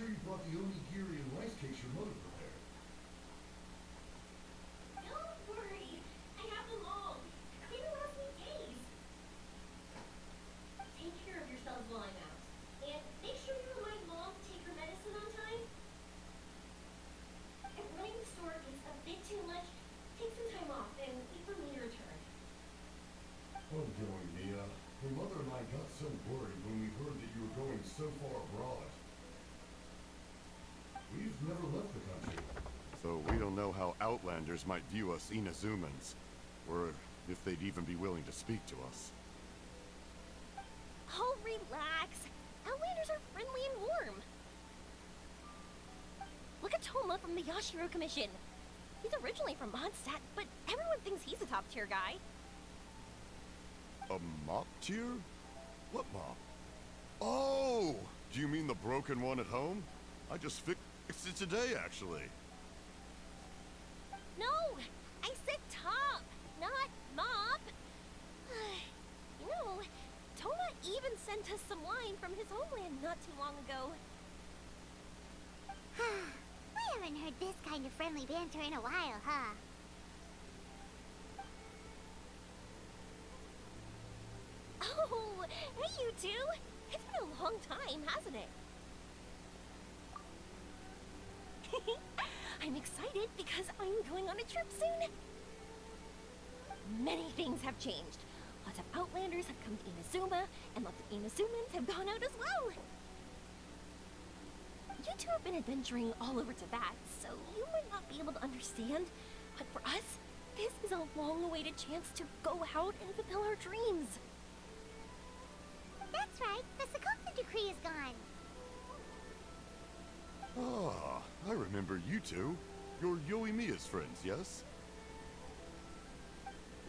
you brought the onigiri and rice cakes your mother prepared. Don't worry. I have them all. Clean the last few days. Take care of yourselves while I'm out. And make sure you remind Mom to take her medicine on time. If running the store gets a bit too much, take some time off and wait for me to return. Oh, Yoimiya, your mother and I got so worried when we heard that you were going so far abroad. We've never left the country. So we don't know how Outlanders might view us Inazumans, or if they'd even be willing to speak to us. Oh, relax. Outlanders are friendly and warm. Look at Toma from the Yashiro Commission. He's originally from Mondstadt, but everyone thinks he's a top-tier guy. A mop tier? What mop? Oh! Do you mean the broken one at home? I just fixed it today, actually. No! I said top, not mop. You know, Toma even sent us some wine from his homeland not too long ago. We haven't heard this kind of friendly banter in a while, huh? Oh, hey you two! It's been a long time, hasn't it? I'm excited because I'm going on a trip soon. Many things have changed. Lots of Outlanders have come to Inazuma, and lots of Inazumans have gone out as well. You two have been adventuring all over Tibet, so you might not be able to understand, but for us, this is a long-awaited chance to go out and fulfill our dreams. That's right, the Sakotha decree is gone. Ah, I remember you two. You're Yoimiya's friends, yes?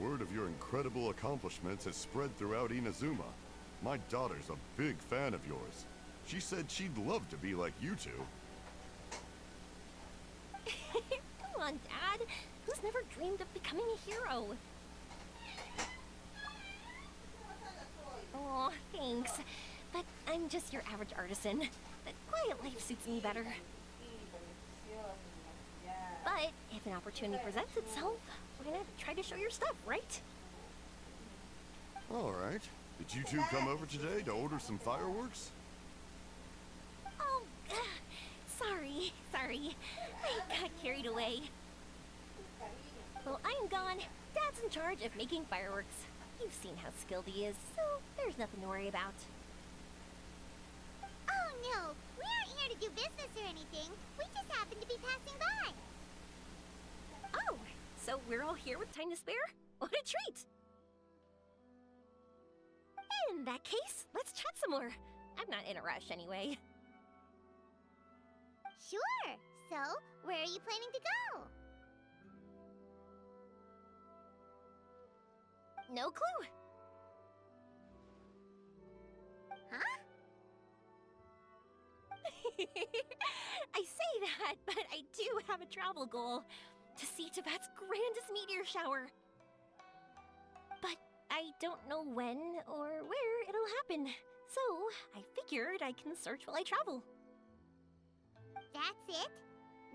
Word of your incredible accomplishments has spread throughout Inazuma. My daughter's a big fan of yours. She said she'd love to be like you two. Come on, Dad. Who's never dreamed of becoming a hero? Aw, thanks. But I'm just your average artisan. The quiet life suits me better. But if an opportunity presents itself, why not try to show your stuff, right? All right. Did you two come over today to order some fireworks? Oh, sorry. I got carried away. Well, I'm gone. Dad's in charge of making fireworks. You've seen how skilled he is, so there's nothing to worry about. Oh no, we aren't here to do business or anything. We just happen to be passing by. Oh, so we're all here with time to spare? What a treat! In that case, let's chat some more. I'm not in a rush anyway. Sure. So, where are you planning to go? No clue. Huh? I say that, but I do have a travel goal. To see Tibet's grandest meteor shower. But I don't know when or where it'll happen. So, I figured I can search while I travel. That's it?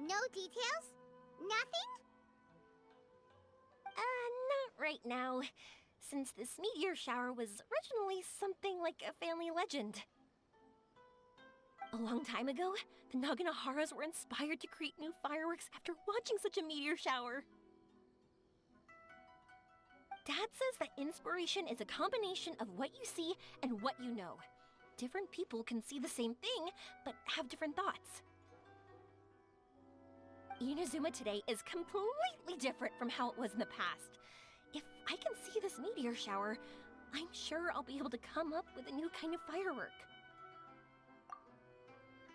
No details? Nothing? Not right now. Since this meteor shower was originally something like a family legend. A long time ago, the Naganaharas were inspired to create new fireworks after watching such a meteor shower. Dad says that inspiration is a combination of what you see and what you know. Different people can see the same thing, but have different thoughts. Inazuma today is completely different from how it was in the past. If I can see this meteor shower, I'm sure I'll be able to come up with a new kind of firework.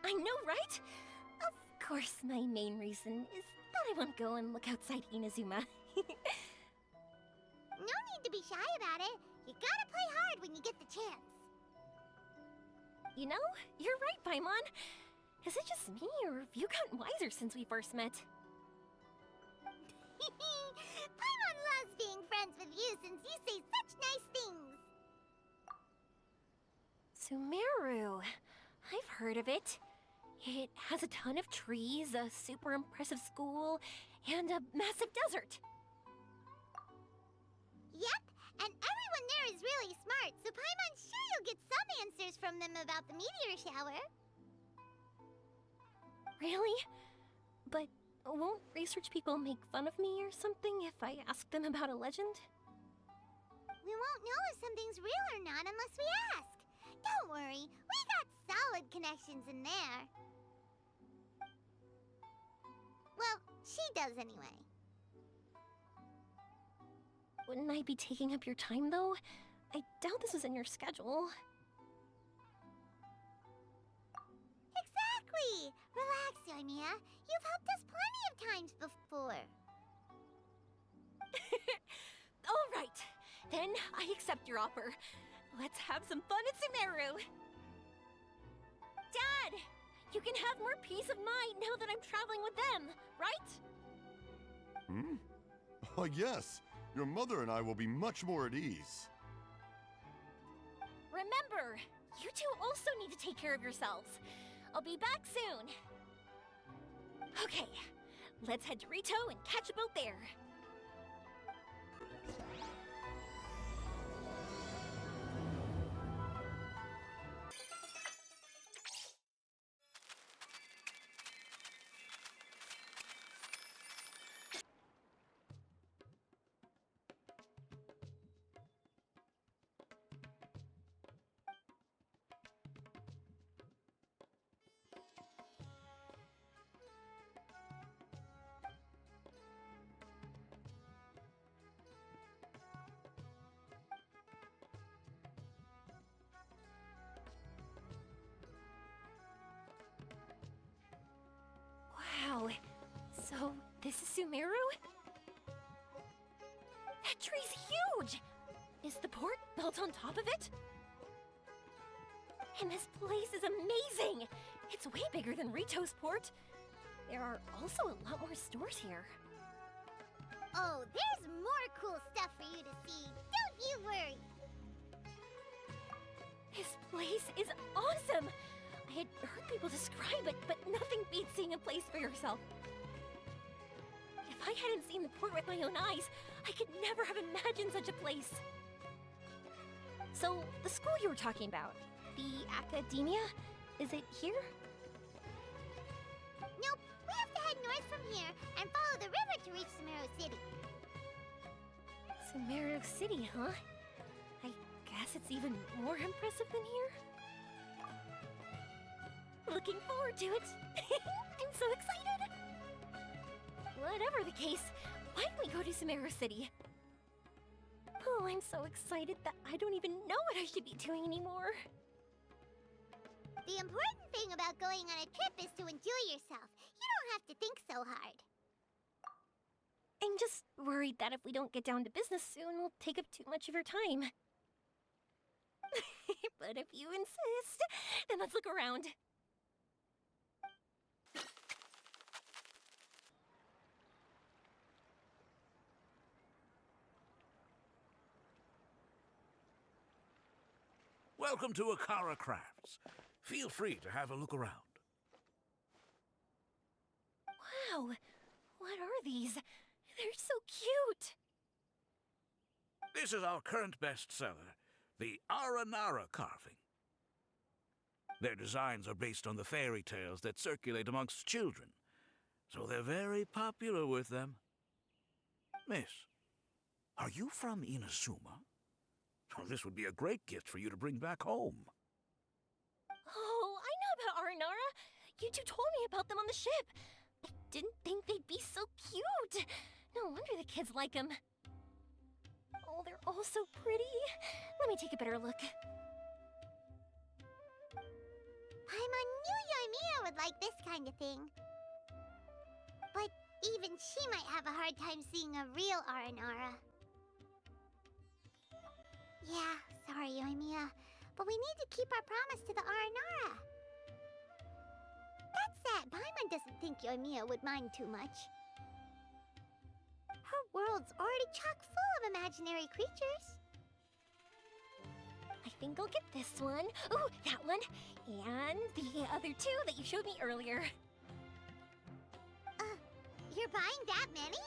I know, right? Of course, my main reason is that I want to go and look outside Inazuma. No need to be shy about it. You gotta play hard when you get the chance. You know, you're right, Paimon. Is it just me, or have you gotten wiser since we first met? Paimon loves being friends with you since you say such nice things. Sumeru. I've heard of it. It has a ton of trees, a super impressive school, and a massive desert. Yep, and everyone there is really smart, so Paimon's sure you'll get some answers from them about the meteor shower. Really? But won't research people make fun of me or something if I ask them about a legend? We won't know if something's real or not unless we ask. Don't worry, we got solid connections in there. Well, she does anyway. Wouldn't I be taking up your time, though? I doubt this was in your schedule. Exactly! Relax, Yoimiya. You've helped us plenty of times before. All right, then I accept your offer. Let's have some fun at Sumeru. Dad, you can have more peace of mind now that I'm traveling with them, right? Hmm? Oh, yes. Your mother and I will be much more at ease. Remember, you two also need to take care of yourselves. I'll be back soon. Okay, let's head to Rito and catch a boat there. Wow, so this is Sumeru? That tree's huge! Is the port built on top of it? And this place is amazing! It's way bigger than Rito's port. There are also a lot more stores here. Oh, there's more cool stuff for you to see. Don't you worry. This place is awesome! I had heard people describe it, but nothing beats seeing a place for yourself. If I hadn't seen the port with my own eyes, I could never have imagined such a place. So, the school you were talking about, the academia, is it here? Nope, we have to head north from here and follow the river to reach Sumeru City. Sumeru City, huh? I guess it's even more impressive than here. Looking forward to it. I'm so excited. Whatever the case, why don't we go to Sumeru City? Oh, I'm so excited that I don't even know what I should be doing anymore. The important thing about going on a trip is to enjoy yourself. You don't have to think so hard. I'm just worried that if we don't get down to business soon, we'll take up too much of your time. But if you insist, then let's look around. Welcome to Akara Crafts. Feel free to have a look around. Wow, what are these? They're so cute. This is our current bestseller, the Aranara carving. Their designs are based on the fairy tales that circulate amongst children, so they're very popular with them. Miss, are you from Inazuma? Well, this would be a great gift for you to bring back home. Oh, I know about Aranara. You two told me about them on the ship. I didn't think they'd be so cute. No wonder the kids like them. Oh, they're all so pretty. Let me take a better look. Paimon knew Yoimiya would like this kind of thing. But even she might have a hard time seeing a real Aranara. Yeah, sorry, Yoimiya, but we need to keep our promise to the Aranara. That said, Paimon doesn't think Yoimiya would mind too much. Her world's already chock full of imaginary creatures. I think I'll get this one. Ooh, that one. And the other two that you showed me earlier. You're buying that many?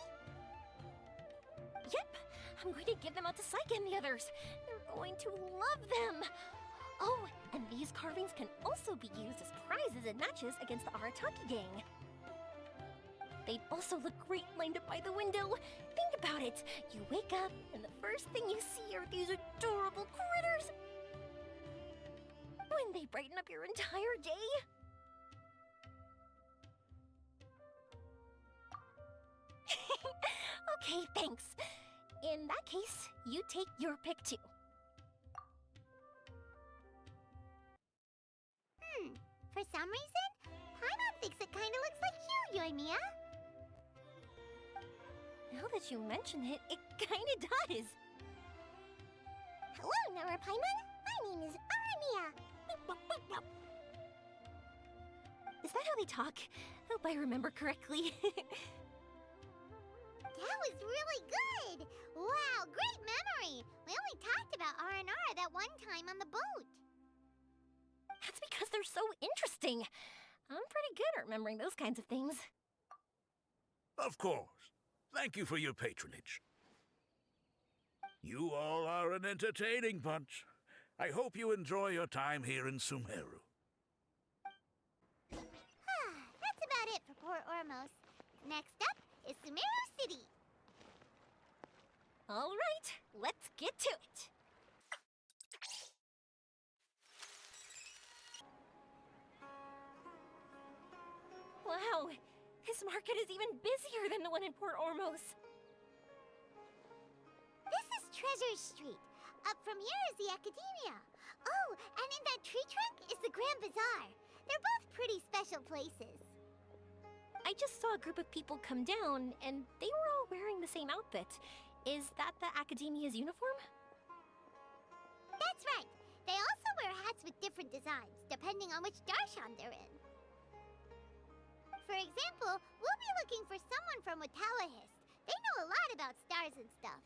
Yep, I'm going to give them out to Saika and the others. They're going to love them. Oh, and these carvings can also be used as prizes in matches against the Arataki gang. They'd also look great lined up by the window. Think about it. You wake up, and the first thing you see are these adorable critters. Wouldn't they brighten up your entire day? Okay, thanks. In that case, you take your pick too. For some reason, Paimon thinks it kinda looks like you, Yoimiya. Now that you mention it, it kinda does. Hello, Nara Paimon. My name is Yoimiya. Is that how they talk? Hope I remember correctly. That was really good! Wow, great memory! We only talked about R&R that one time on the boat. That's because they're so interesting. I'm pretty good at remembering those kinds of things. Of course. Thank you for your patronage. You all are an entertaining bunch. I hope you enjoy your time here in Sumeru. That's about it for Port Ormos. Next up is Sumeru City. All right, let's get to it. Wow, this market is even busier than the one in Port Ormos. This is Treasure Street. Up from here is the Academia. Oh, and in that tree trunk is the Grand Bazaar. They're both pretty special places. I just saw a group of people come down, and they were all wearing the same outfit. Is that the Academia's uniform? That's right. They also wear hats with different designs, depending on which darshan they're in. For example, we'll be looking for someone from Watawahist. They know a lot about stars and stuff.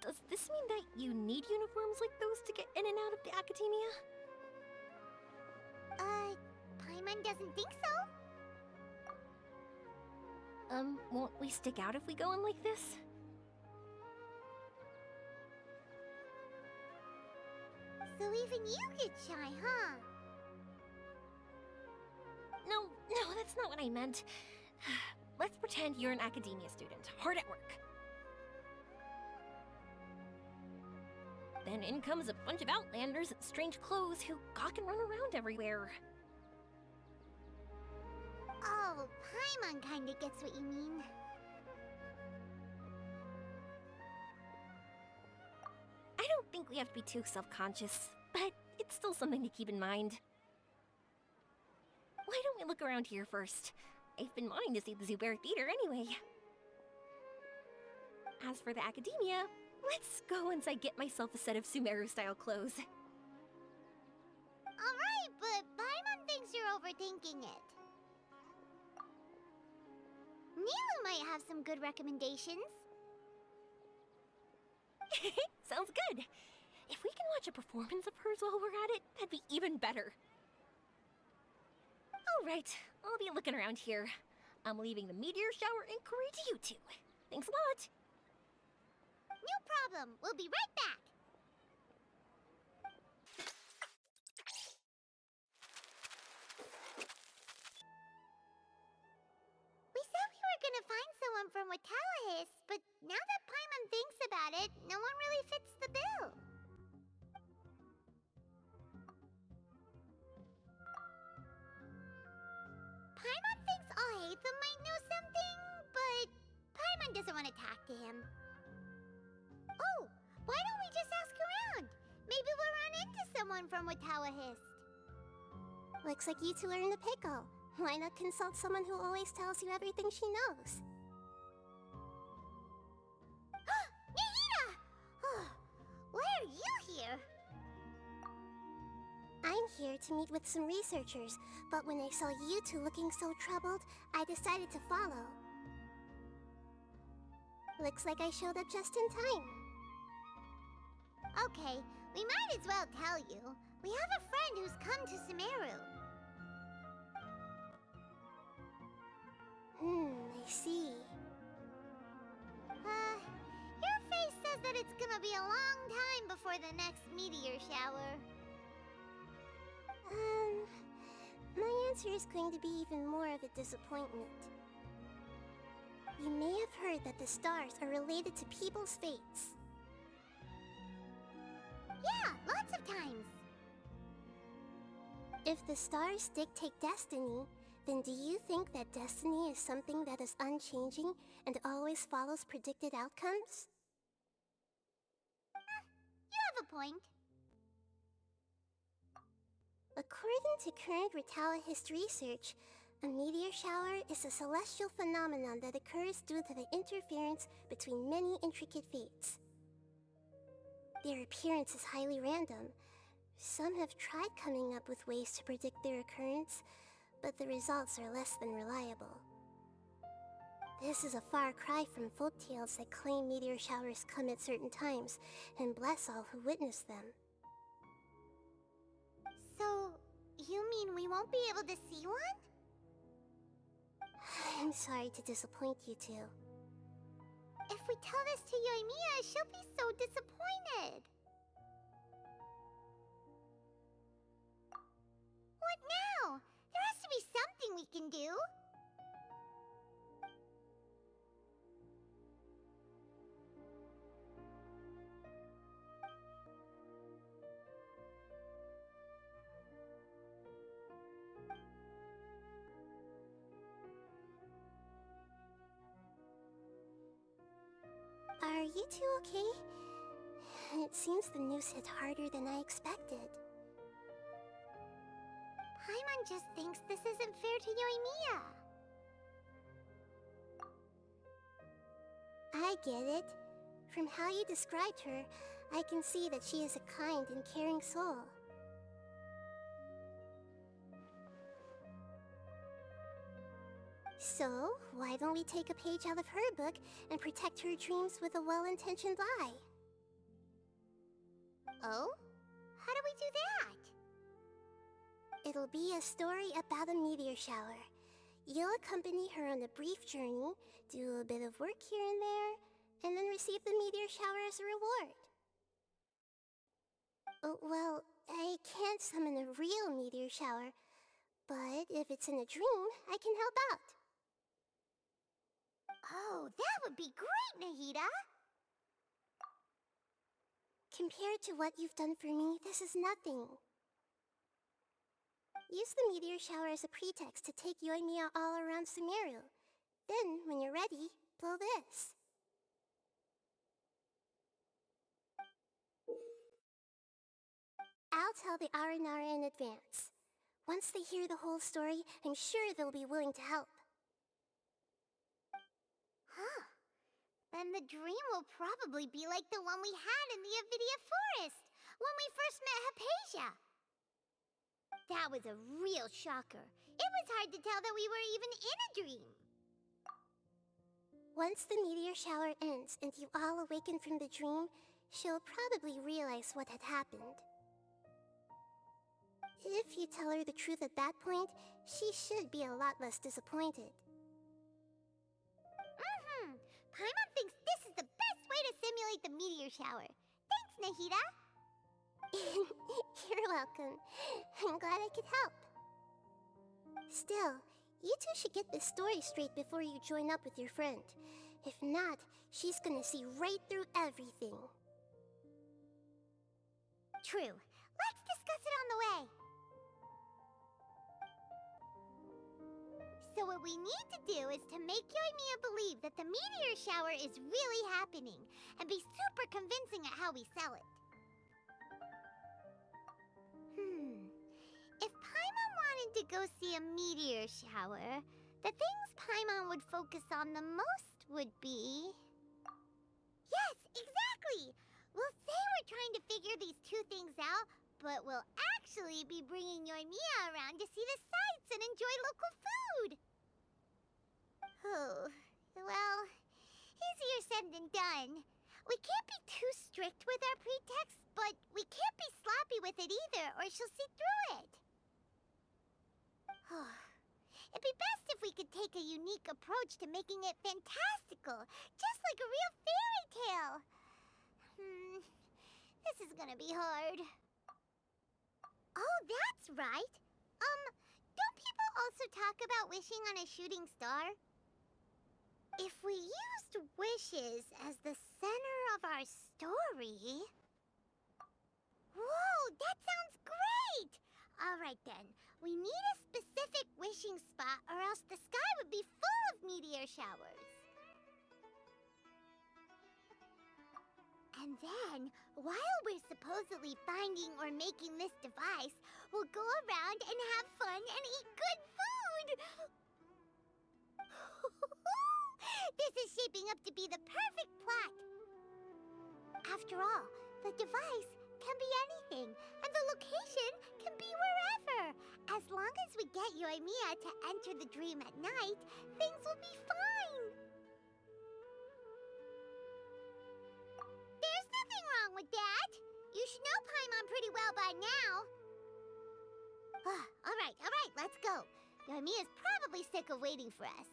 Does this mean that you need uniforms like those to get in and out of the Academia? Paimon doesn't think so? Won't we stick out if we go in like this? So even you get shy, huh? No, that's not what I meant. Let's pretend you're an Academia student, hard at work. Then in comes a bunch of outlanders in strange clothes who gawk and run around everywhere. Oh, Paimon kinda gets what you mean. I don't think we have to be too self-conscious, but it's still something to keep in mind. Why don't we look around here first? I've been wanting to see the Zubair Theater anyway. As for the Academia, let's go once I get myself a set of Sumeru-style clothes. Alright, but Paimon thinks you're overthinking it. Nilu might have some good recommendations. Sounds good. If we can watch a performance of hers while we're at it, that'd be even better. Alright, I'll be looking around here. I'm leaving the meteor shower inquiry to you two. Thanks a lot. No problem. We'll be right back. We said we were gonna find someone from Watawahist, but now that Paimon thinks about it, no one really fits the bill. Paimon thinks Aetha might know something, but Paimon doesn't want to talk to him. Oh, why don't we just ask around? Maybe we'll run into someone from Watawahist. Looks like you two are in the pickle. Why not consult someone who always tells you everything she knows? Nahida! Oh, why are you here? I'm here to meet with some researchers, but when I saw you two looking so troubled, I decided to follow. Looks like I showed up just in time. Okay, We might as well tell you. We have a friend who's come to Sumeru. I see. Your face says that it's gonna be a long time before the next meteor shower. My answer is going to be even more of a disappointment. You may have heard that the stars are related to people's fates. Yeah, lots of times. If the stars dictate destiny, then do you think that destiny is something that is unchanging and always follows predicted outcomes? You have a point. According to current Retalahist research, a meteor shower is a celestial phenomenon that occurs due to the interference between many intricate fates. Their appearance is highly random. Some have tried coming up with ways to predict their occurrence, but the results are less than reliable. This is a far cry from folktales that claim meteor showers come at certain times and bless all who witness them. So, you mean we won't be able to see one? I'm sorry to disappoint you two. If we tell this to Yoimiya, she'll be so disappointed. What now? There has to be something we can do. Are you two okay? It seems the news hit harder than I expected. Paimon just thinks this isn't fair to Yoimiya. I get it. From how you described her, I can see that she is a kind and caring soul. So, why don't we take a page out of her book and protect her dreams with a well-intentioned lie? Oh? How do we do that? It'll be a story about a meteor shower. You'll accompany her on a brief journey, do a bit of work here and there, and then receive the meteor shower as a reward. Oh, well, I can't summon a real meteor shower, but if it's in a dream, I can help out. Oh, that would be great, Nahida! Compared to what you've done for me, this is nothing. Use the meteor shower as a pretext to take Yoimiya all around Sumeru. Then, when you're ready, blow this. I'll tell the Aranara in advance. Once they hear the whole story, I'm sure they'll be willing to help. Huh. Then the dream will probably be like the one we had in the Avidia Forest, when we first met Hypatia. That was a real shocker. It was hard to tell that we were even in a dream. Once the meteor shower ends and you all awaken from the dream, she'll probably realize what had happened. If you tell her the truth at that point, she should be a lot less disappointed. Paimon thinks this is the best way to simulate the meteor shower. Thanks, Nahida! You're welcome. I'm glad I could help. Still, you two should get this story straight before you join up with your friend. If not, she's gonna see right through everything. True. Let's discuss it on the way. So what we need to do is to make Yoimiya believe that the meteor shower is really happening, and be super convincing at how we sell it. If Paimon wanted to go see a meteor shower, the things Paimon would focus on the most would be... Yes, exactly! We'll say we're trying to figure these two things out, but we'll actually be bringing Yoimiya around to see the sights and enjoy local food! Oh, well, easier said than done. We can't be too strict with our pretext, but we can't be sloppy with it either, or she'll see through it. It'd be best if we could take a unique approach to making it fantastical, just like a real fairy tale. This is gonna be hard. Oh, that's right. Don't people also talk about wishing on a shooting star? If we used wishes as the center of our story... Whoa, that sounds great! Alright then, we need a specific wishing spot or else the sky would be full of meteor showers. And then, while we're supposedly finding or making this device, we'll go around and have fun and eat good food! This is shaping up to be the perfect plot! After all, the device can be anything, and the location can be wherever. As long as we get Yoimiya to enter the dream at night, things will be fine! There's nothing wrong with that! You should know Paimon pretty well by now. Alright, let's go. Yoimiya's probably sick of waiting for us.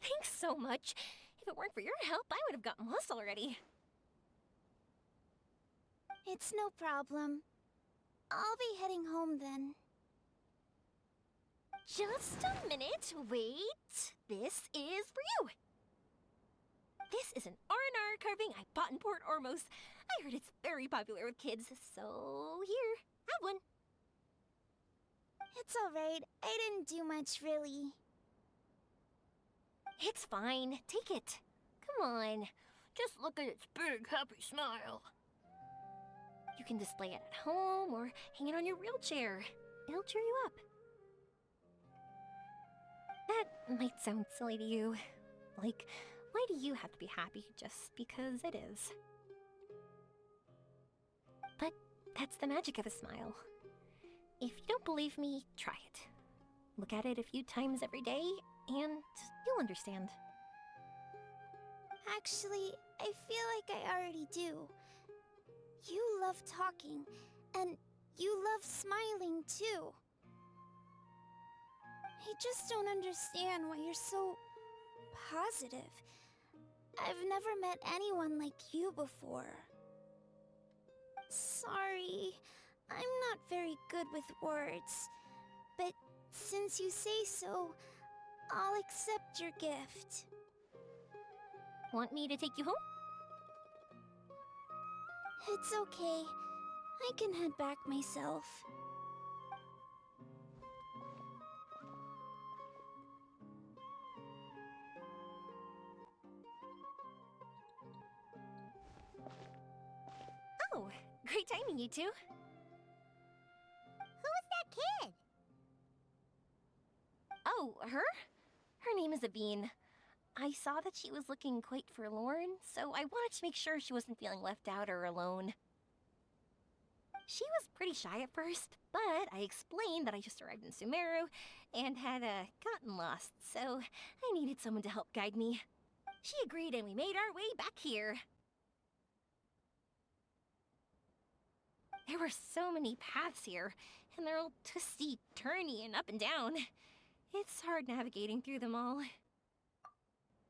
Thanks so much. If it weren't for your help, I would have gotten lost already. It's no problem. I'll be heading home then. Just a minute, wait. This is for you. This is an R&R carving I bought in Port Ormos. I heard it's very popular with kids, so here, have one. It's alright. I didn't do much, really. It's fine. Take it. Come on. Just look at its big, happy smile. You can display it at home or hang it on your wheelchair. It'll cheer you up. That might sound silly to you. Like, why do you have to be happy just because it is? But that's the magic of a smile. If you don't believe me, try it. Look at it a few times every day, and you'll understand. Actually, I feel like I already do. You love talking, and you love smiling too. I just don't understand why you're so positive. I've never met anyone like you before. Sorry, I'm not very good with words, but since you say so, I'll accept your gift. Want me to take you home? It's okay. I can head back myself. Oh, great timing, you two. Who was that kid? Oh, her? Her name is Avine. I saw that she was looking quite forlorn, so I wanted to make sure she wasn't feeling left out or alone. She was pretty shy at first, but I explained that I just arrived in Sumeru and had gotten lost, so I needed someone to help guide me. She agreed and we made our way back here. There were so many paths here, and they're all twisty, turny, and up and down. It's hard navigating through them all.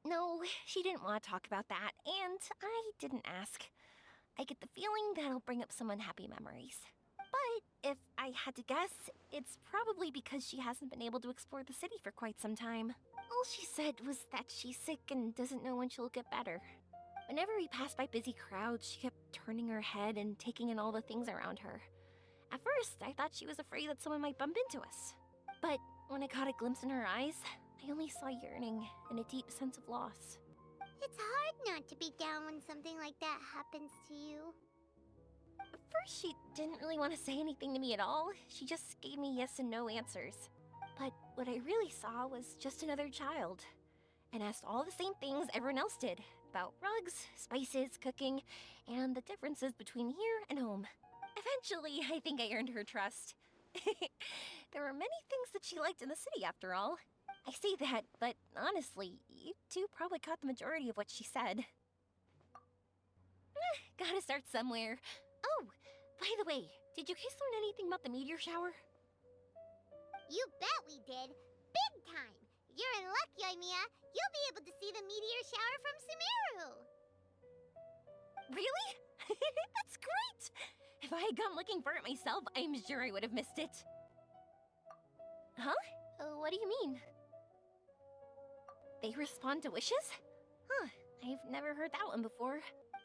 No, she didn't want to talk about that, and I didn't ask. I get the feeling that'll bring up some unhappy memories. But if I had to guess, it's probably because she hasn't been able to explore the city for quite some time. All she said was that she's sick and doesn't know when she'll get better. Whenever we passed by busy crowds, she kept turning her head and taking in all the things around her. At first, I thought she was afraid that someone might bump into us. But when I caught a glimpse in her eyes, I only saw yearning and a deep sense of loss. It's hard not to be down when something like that happens to you. At first, she didn't really want to say anything to me at all. She just gave me yes and no answers. But what I really saw was just another child. and asked all the same things everyone else did about rugs, spices, cooking, and the differences between here and home. Eventually, I think I earned her trust. There were many things that she liked in the city, after all. I say that, but honestly, you two probably caught the majority of what she said. Gotta start somewhere. Oh, by the way, did you guys learn anything about the meteor shower? You bet we did. Big time. You're in luck, Yoimiya. You'll be able to see the meteor shower from Sumeru. Really? That's great! If I had gone looking for it myself, I'm sure I would have missed it. Huh? What do you mean? They respond to wishes? Huh, I've never heard that one before.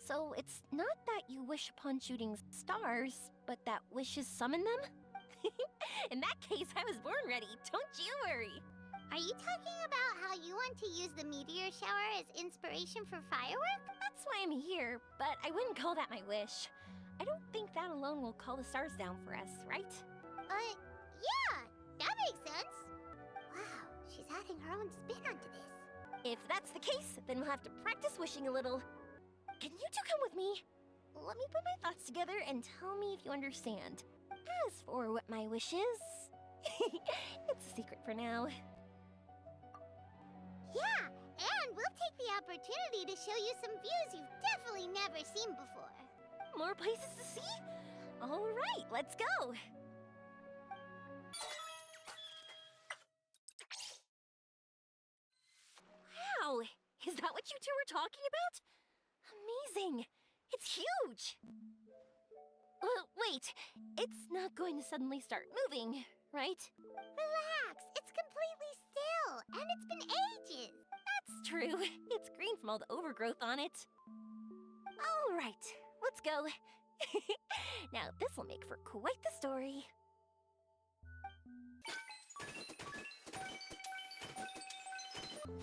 So it's not that you wish upon shooting stars, but that wishes summon them? In that case, I was born ready, don't you worry. Are you talking about how you want to use the meteor shower as inspiration for fireworks? That's why I'm here, but I wouldn't call that my wish. I don't think that alone will call the stars down for us, right? Yeah, that makes sense. Wow, she's adding her own spin onto this. If that's the case, then we'll have to practice wishing a little. Can you two come with me? Let me put my thoughts together and tell me if you understand. As for what my wish is, it's a secret for now. Yeah, and we'll take the opportunity to show you some views you've definitely never seen before. More places to see? All right, let's go. Wow, is that what you two were talking about? Amazing! It's huge! Wait, it's not going to suddenly start moving, right? Relax, it's completely still, and it's been ages. That's true. It's green from all the overgrowth on it. All right, let's go. Now, this will make for quite the story.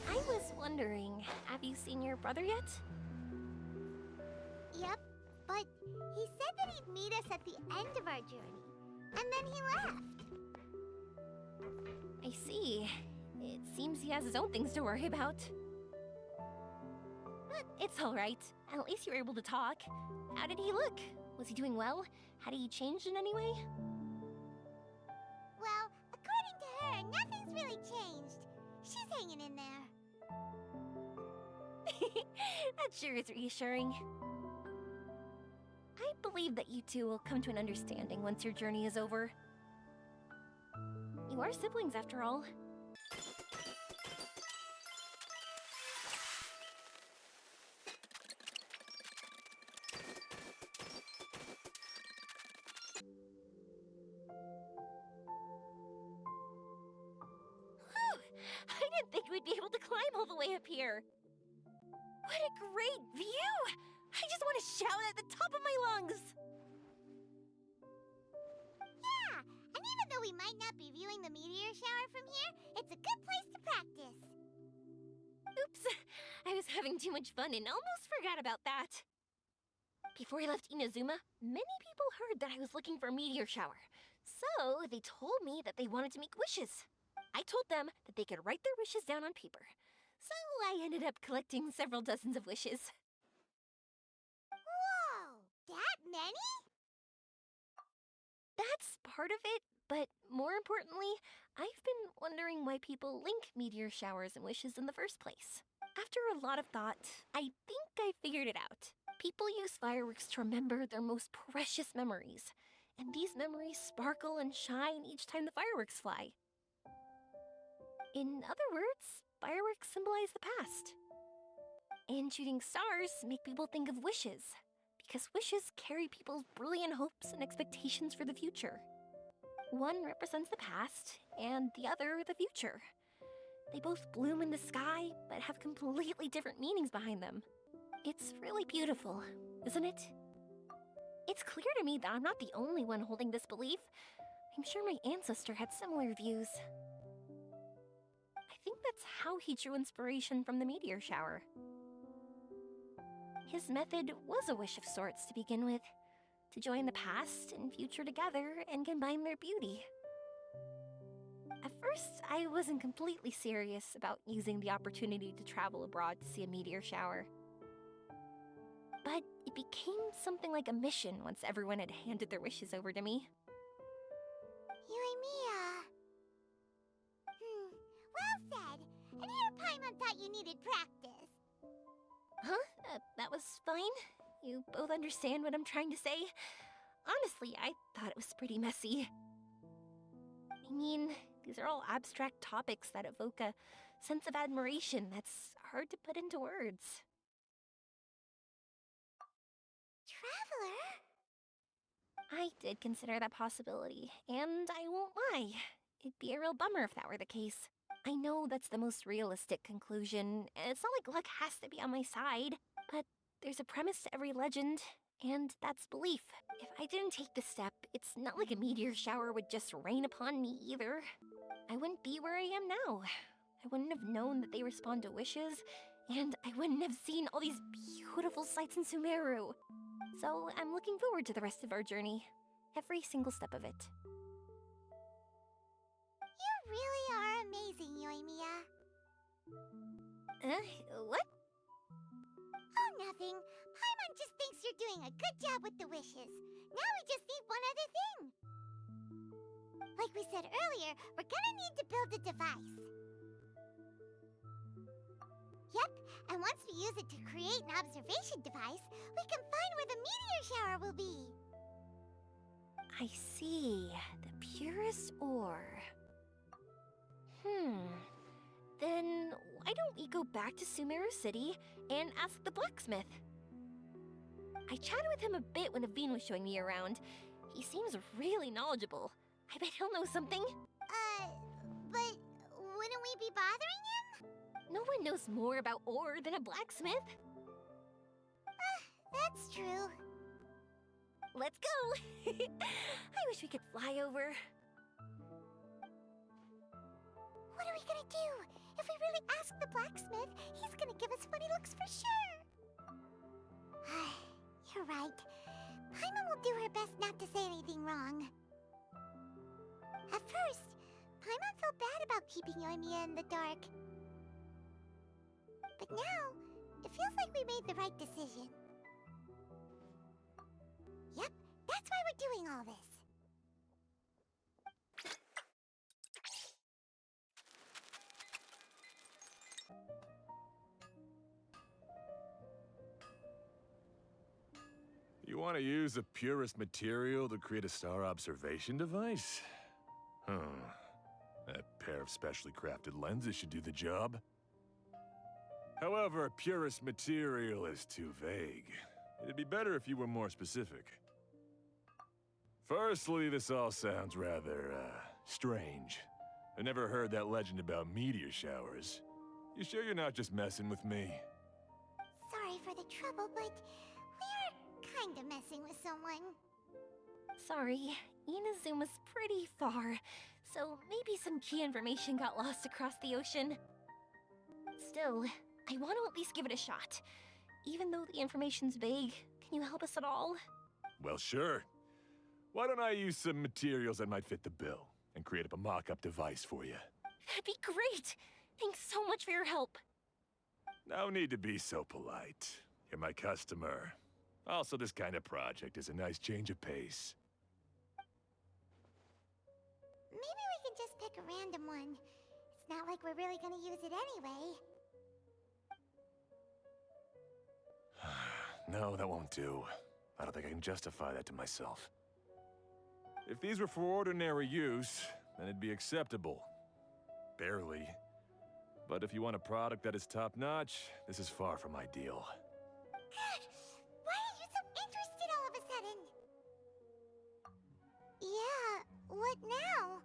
I was wondering, have you seen your brother yet? Yep, but he said that he'd meet us at the end of our journey, and then he left. I see. It seems he has his own things to worry about. But it's all right. At least you were able to talk. How did he look? Was he doing well? Had he changed in any way? Well, according to her, nothing's really changed. She's hanging in there. That sure is reassuring. I believe that you two will come to an understanding once your journey is over. You are siblings, after all. Whew! I didn't think we'd be able to climb all the way up here. What a great view! I just want to shout at the top of my lungs! Yeah, and even though we might not be viewing the meteor shower from here, it's a good place to practice. Oops, I was having too much fun and almost forgot about that. Before I left Inazuma, many people heard that I was looking for a meteor shower. So they told me that they wanted to make wishes. I told them that they could write their wishes down on paper. So I ended up collecting several dozens of wishes. Whoa, that many? That's part of it, but more importantly, I've been wondering why people link meteor showers and wishes in the first place. After a lot of thought, I think I figured it out. People use fireworks to remember their most precious memories, and these memories sparkle and shine each time the fireworks fly. In other words, fireworks symbolize the past. And shooting stars make people think of wishes, because wishes carry people's brilliant hopes and expectations for the future. One represents the past, and the other the future. They both bloom in the sky, but have completely different meanings behind them. It's really beautiful, isn't it? It's clear to me that I'm not the only one holding this belief. I'm sure my ancestor had similar views. I think that's how he drew inspiration from the meteor shower. His method was a wish of sorts to begin with, to join the past and future together and combine their beauty. At first, I wasn't completely serious about using the opportunity to travel abroad to see a meteor shower. But it became something like a mission once everyone had handed their wishes over to me. Yoimiya. Well said. And here Paimon thought you needed practice. Huh? That was fine? You both understand what I'm trying to say? Honestly, I thought it was pretty messy. I mean, these are all abstract topics that evoke a sense of admiration that's hard to put into words. Traveler? I did consider that possibility, and I won't lie. It'd be a real bummer if that were the case. I know that's the most realistic conclusion. It's not like luck has to be on my side, but there's a premise to every legend, and that's belief. If I didn't take the step, it's not like a meteor shower would just rain upon me either. I wouldn't be where I am now. I wouldn't have known that they respond to wishes, and I wouldn't have seen all these beautiful sights in Sumeru. So I'm looking forward to the rest of our journey. Every single step of it. You really are amazing, Yoimiya. What? Oh, nothing. Paimon just thinks you're doing a good job with the wishes. Now we just need one other thing. Like we said earlier, we're gonna need to build a device. Yep, and once we use it to create an observation device, we can find where the meteor shower will be. I see. The purest ore. Then why don't we go back to Sumeru City and ask the blacksmith? I chatted with him a bit when Aveen was showing me around. He seems really knowledgeable. I bet he'll know something. But wouldn't we be bothering him? No one knows more about ore than a blacksmith. That's true. Let's go! I wish we could fly over. What are we gonna do? If we really ask the blacksmith, he's gonna give us funny looks for sure. You're right. Paimon will do her best not to say anything wrong. At first, Paimon felt bad about keeping Yoimiya in the dark. But now, it feels like we made the right decision. Yep, that's why we're doing all this. You want to use the purest material to create a star observation device? That pair of specially crafted lenses should do the job. However, purest material is too vague. It'd be better if you were more specific. Firstly, this all sounds rather, strange. I never heard that legend about meteor showers. You sure you're not just messing with me? Sorry for the trouble, but we are kinda messing with someone. Sorry, Inazuma's pretty far, so maybe some key information got lost across the ocean. Still, I want to at least give it a shot. Even though the information's vague, can you help us at all? Well, sure. Why don't I use some materials that might fit the bill and create up a mock-up device for you? That'd be great! Thanks so much for your help. No need to be so polite. You're my customer. Also, this kind of project is a nice change of pace. Maybe we can just pick a random one. It's not like we're really gonna use it anyway. No, that won't do. I don't think I can justify that to myself. If these were for ordinary use, then it'd be acceptable. Barely. But if you want a product that is top-notch, this is far from ideal. God, why are you so interested all of a sudden? Yeah, what now?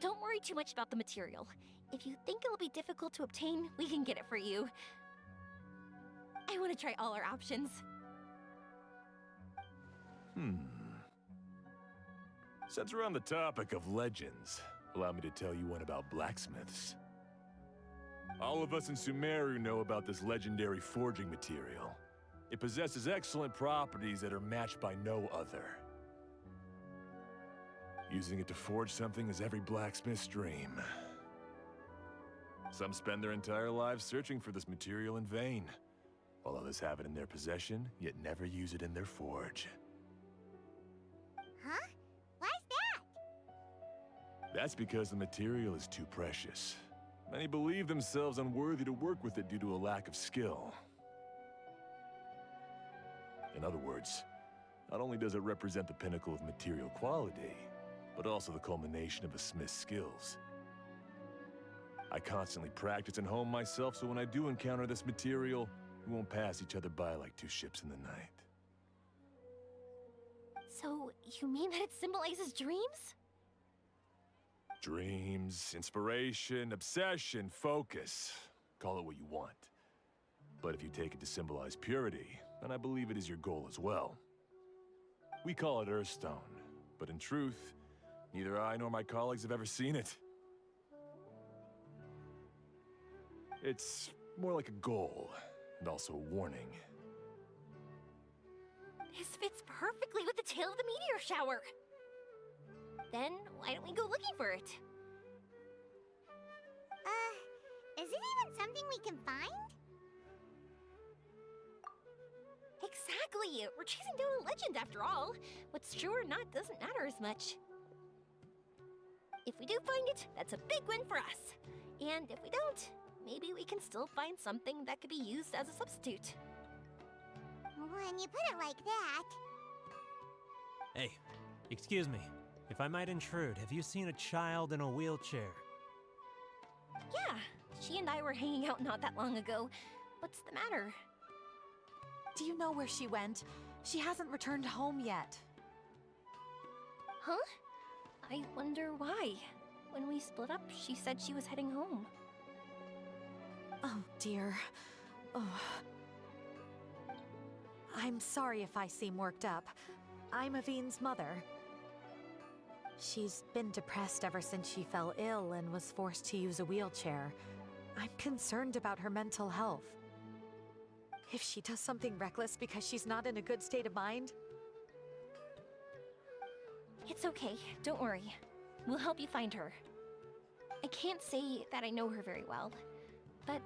Don't worry too much about the material. If you think it'll be difficult to obtain, we can get it for you. I want to try all our options. Since we're on the topic of legends, allow me to tell you one about blacksmiths. All of us in Sumeru know about this legendary forging material. It possesses excellent properties that are matched by no other. Using it to forge something is every blacksmith's dream. Some spend their entire lives searching for this material in vain, while others have it in their possession, yet never use it in their forge. Huh? Why's that? That's because the material is too precious. Many believe themselves unworthy to work with it due to a lack of skill. In other words, not only does it represent the pinnacle of material quality, but also the culmination of a smith's skills. I constantly practice and hone myself, so when I do encounter this material, we won't pass each other by like two ships in the night. So, you mean that it symbolizes dreams? Dreams, inspiration, obsession, focus. Call it what you want. But if you take it to symbolize purity, then I believe it is your goal as well. We call it Earthstone, but in truth, neither I nor my colleagues have ever seen it. It's more like a goal, and also a warning. This fits perfectly with the tale of the meteor shower. Then, why don't we go looking for it? Is it even something we can find? Exactly! We're chasing down a legend after all. What's true or not doesn't matter as much. If we do find it, that's a big win for us. And if we don't, maybe we can still find something that could be used as a substitute. When you put it like that... Hey, excuse me. If I might intrude, have you seen a child in a wheelchair? Yeah, she and I were hanging out not that long ago. What's the matter? Do you know where she went? She hasn't returned home yet. Huh? I wonder why. When we split up, she said she was heading home. Oh, dear. Oh. I'm sorry if I seem worked up. I'm Avine's mother. She's been depressed ever since she fell ill and was forced to use a wheelchair. I'm concerned about her mental health. If she does something reckless because she's not in a good state of mind... It's okay, don't worry. We'll help you find her. I can't say that I know her very well, but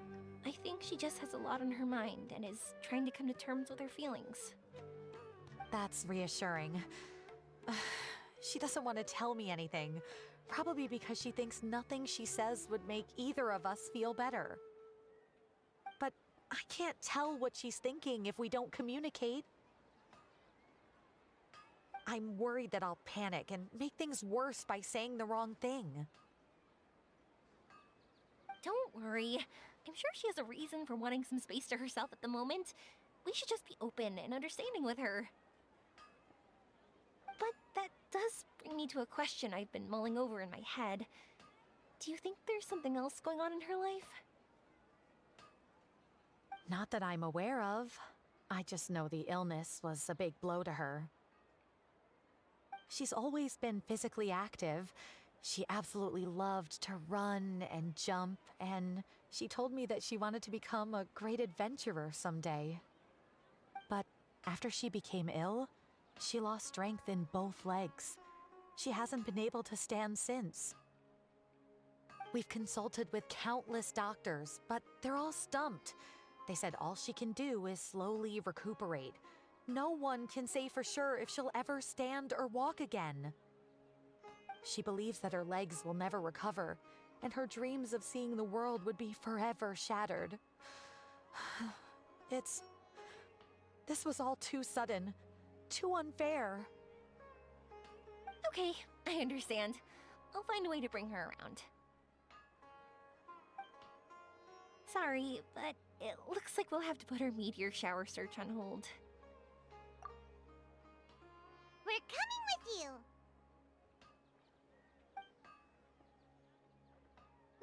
I think she just has a lot on her mind and is trying to come to terms with her feelings. That's reassuring. She doesn't want to tell me anything, probably because she thinks nothing she says would make either of us feel better. But I can't tell what she's thinking if we don't communicate. I'm worried that I'll panic and make things worse by saying the wrong thing. Don't worry. I'm sure she has a reason for wanting some space to herself at the moment. We should just be open and understanding with her. But that does bring me to a question I've been mulling over in my head. Do you think there's something else going on in her life? Not that I'm aware of. I just know the illness was a big blow to her. She's always been physically active. She absolutely loved to run and jump, and she told me that she wanted to become a great adventurer someday. But after she became ill, she lost strength in both legs. She hasn't been able to stand since. We've consulted with countless doctors, but they're all stumped. They said all she can do is slowly recuperate. No one can say for sure if she'll ever stand or walk again. She believes that her legs will never recover, and her dreams of seeing the world would be forever shattered. This was all too sudden, too unfair. Okay, I understand. I'll find a way to bring her around. Sorry, but it looks like we'll have to put our meteor shower search on hold. We're coming with you!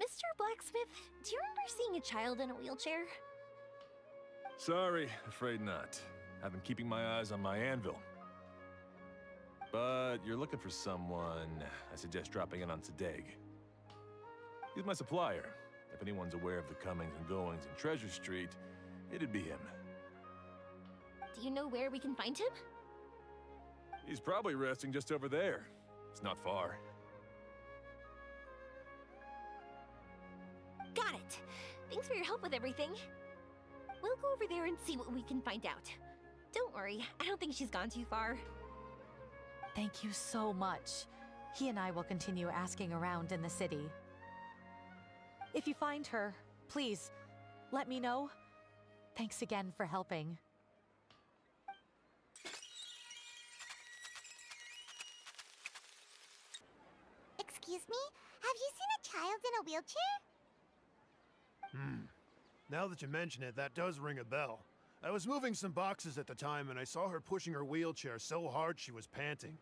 Mr. Blacksmith, do you remember seeing a child in a wheelchair? Sorry, afraid not. I've been keeping my eyes on my anvil. But you're looking for someone, I suggest dropping in on Sadeg. He's my supplier. If anyone's aware of the comings and goings in Treasure Street, it'd be him. Do you know where we can find him? He's probably resting just over there. It's not far. Got it. Thanks for your help with everything. We'll go over there and see what we can find out. Don't worry, I don't think she's gone too far. Thank you so much. He and I will continue asking around in the city. If you find her, please, let me know. Thanks again for helping. Excuse me? Have you seen a child in a wheelchair? Now that you mention it, that does ring a bell. I was moving some boxes at the time and I saw her pushing her wheelchair so hard she was panting.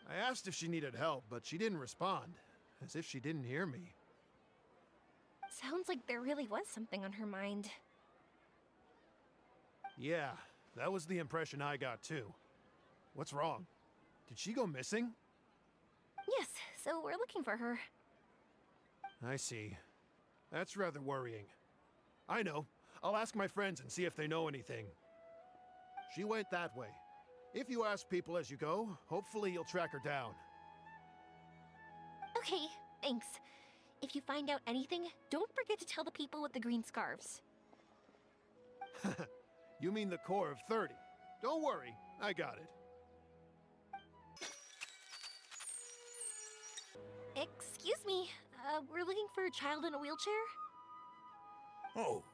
I asked if she needed help, but she didn't respond, as if she didn't hear me. Sounds like there really was something on her mind. Yeah, that was the impression I got too. What's wrong? Did she go missing? Yes, so we're looking for her. I see. That's rather worrying. I know. I'll ask my friends and see if they know anything. She went that way. If you ask people as you go, hopefully you'll track her down. Okay, thanks. If you find out anything, don't forget to tell the people with the green scarves. You mean the core of 30. Don't worry, I got it. Excuse me, we're looking for a child in a wheelchair? Oh,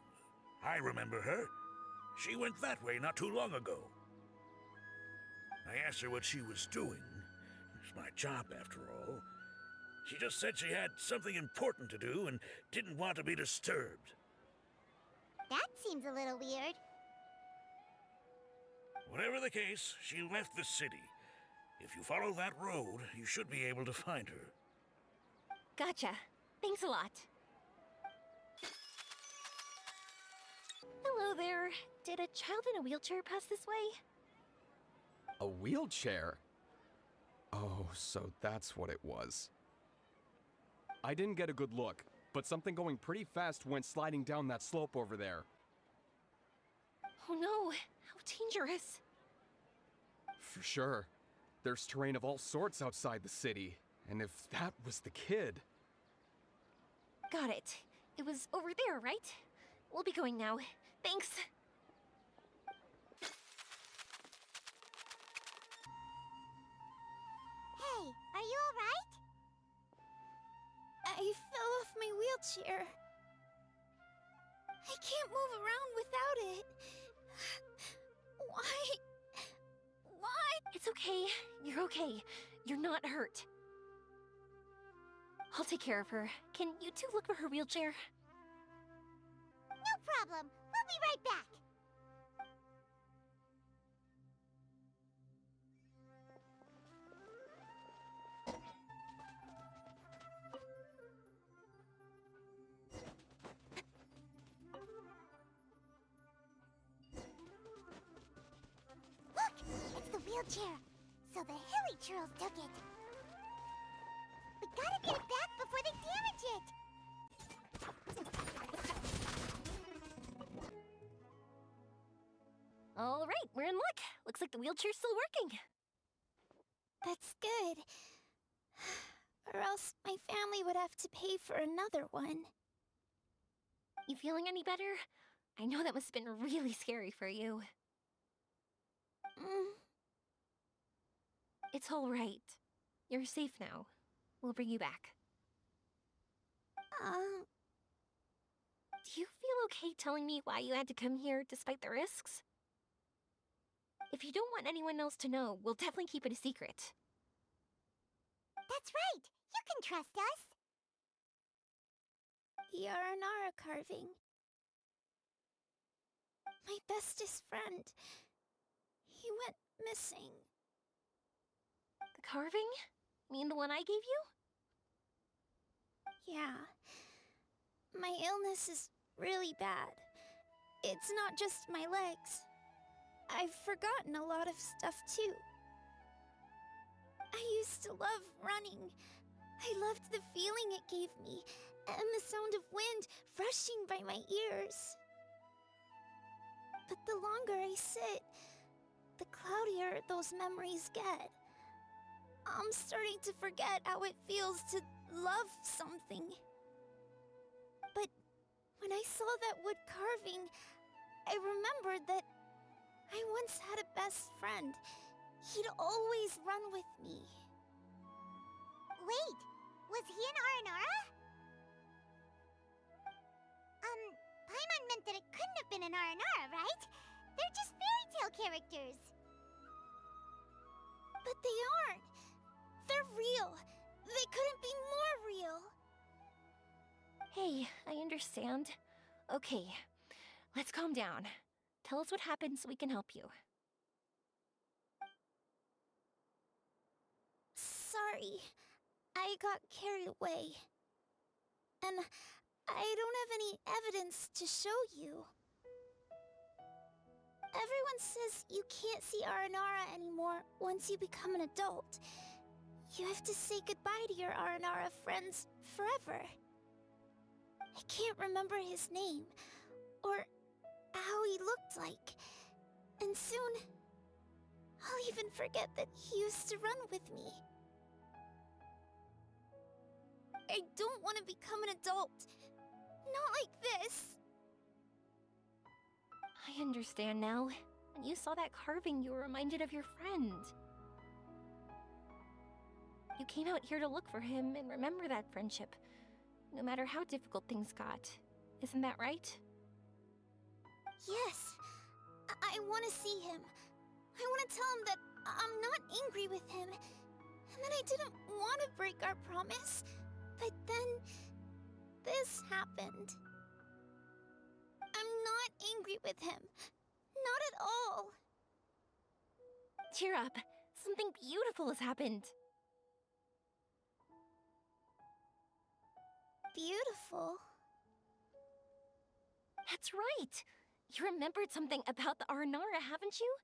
I remember her. She went that way not too long ago. I asked her what she was doing. It's my job, after all. She just said she had something important to do and didn't want to be disturbed. That seems a little weird. Whatever the case, she left the city. If you follow that road, you should be able to find her. Gotcha. Thanks a lot. Hello there. Did a child in a wheelchair pass this way? A wheelchair? Oh, so that's what it was. I didn't get a good look, but something going pretty fast went sliding down that slope over there. Oh no, how dangerous. For sure. There's terrain of all sorts outside the city, and if that was the kid... Got it. It was over there, right? We'll be going now. Thanks. Hey, are you alright? I fell off my wheelchair. I can't move around without it. Why? Why? It's okay. You're okay. You're not hurt. I'll take care of her. Can you two look for her wheelchair? No problem. We'll be right back. Look! It's the wheelchair. So the hilly churls took it. We gotta get it back before they damage it. All right, we're in luck. Looks like the wheelchair's still working. That's good. Or else my family would have to pay for another one. You feeling any better? I know that must have been really scary for you. It's all right. You're safe now. We'll bring you back. Do you feel okay telling me why you had to come here despite the risks? If you don't want anyone else to know, we'll definitely keep it a secret. That's right. You can trust us. The Aranara carving. My bestest friend. He went missing. The carving? Mean the one I gave you? Yeah. My illness is really bad. It's not just my legs. I've forgotten a lot of stuff too. I used to love running. I loved the feeling it gave me, and the sound of wind rushing by my ears. But the longer I sit, the cloudier those memories get. I'm starting to forget how it feels to love something. But when I saw that wood carving, I remembered that I once had a best friend. He'd always run with me. Wait, was he an Aranara? Paimon meant that it couldn't have been an Aranara, right? They're just fairy tale characters. But they aren't. They're real. They couldn't be more real. Hey, I understand. Okay, let's calm down. Tell us what happened so we can help you. Sorry. I got carried away. And I don't have any evidence to show you. Everyone says you can't see Aranara anymore once you become an adult. You have to say goodbye to your Aranara friends forever. I can't remember his name, or how he looked like. And soon, I'll even forget that he used to run with me. I don't want to become an adult. Not like this. I understand now. When you saw that carving, you were reminded of your friend. You came out here to look for him and remember that friendship, no matter how difficult things got. Isn't that right? Yes. I want to see him. I want to tell him that I'm not angry with him, and that I didn't want to break our promise. But then, this happened. I'm not angry with him. Not at all. Cheer up. Something beautiful has happened. Beautiful? That's right. You remembered something about the Aranara, haven't you?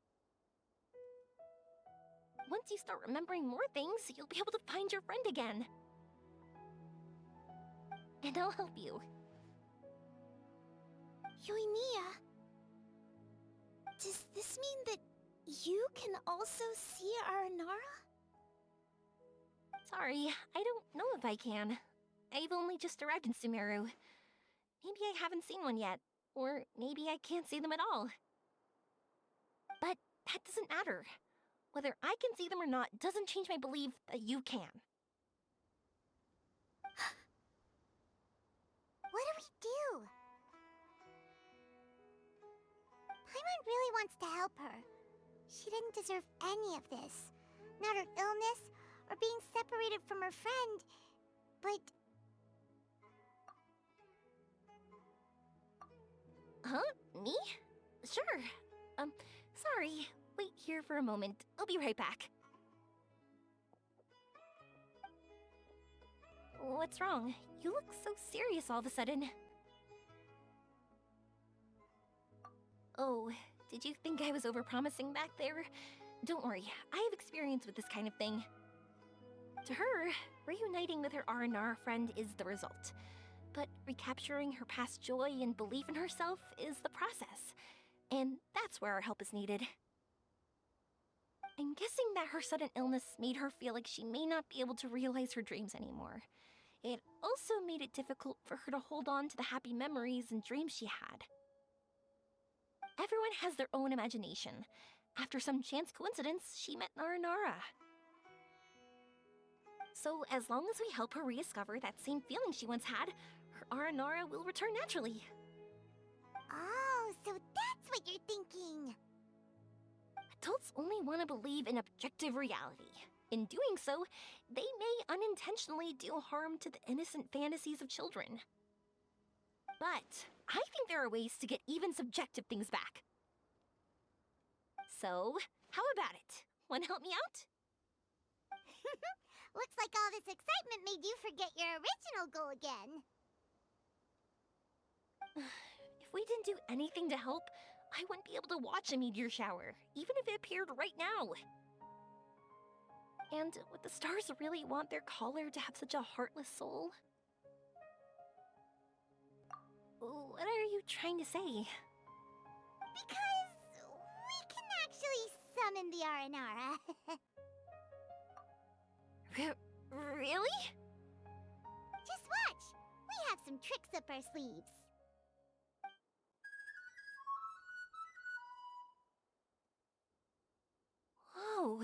Once you start remembering more things, you'll be able to find your friend again. And I'll help you. Yoimiya, does this mean that you can also see Aranara? Sorry, I don't know if I can. I've only just arrived in Sumeru. Maybe I haven't seen one yet, or maybe I can't see them at all. But that doesn't matter. Whether I can see them or not doesn't change my belief that you can. What do we do? Paimon really wants to help her. She didn't deserve any of this. Not her illness, or being separated from her friend. But... Huh? Me? Sure. Sorry. Wait here for a moment. I'll be right back. What's wrong? You look so serious all of a sudden. Oh, did you think I was overpromising back there? Don't worry, I have experience with this kind of thing. To her, reuniting with her Aranara friend is the result. But recapturing her past joy and belief in herself is the process. And that's where our help is needed. I'm guessing that her sudden illness made her feel like she may not be able to realize her dreams anymore. It also made it difficult for her to hold on to the happy memories and dreams she had. Everyone has their own imagination. After some chance coincidence, she met Aranara. So as long as we help her rediscover that same feeling she once had, her Aranara will return naturally. Oh, so that's what you're thinking. Adults only want to believe in objective reality. In doing so, they may unintentionally do harm to the innocent fantasies of children. But I think there are ways to get even subjective things back. So, how about it? Want to help me out? Looks like all this excitement made you forget your original goal again. If we didn't do anything to help, I wouldn't be able to watch a meteor shower, even if it appeared right now. And would the stars really want their caller to have such a heartless soul? What are you trying to say? Because we can actually summon the Aranara. Really? Just watch! We have some tricks up our sleeves. Oh,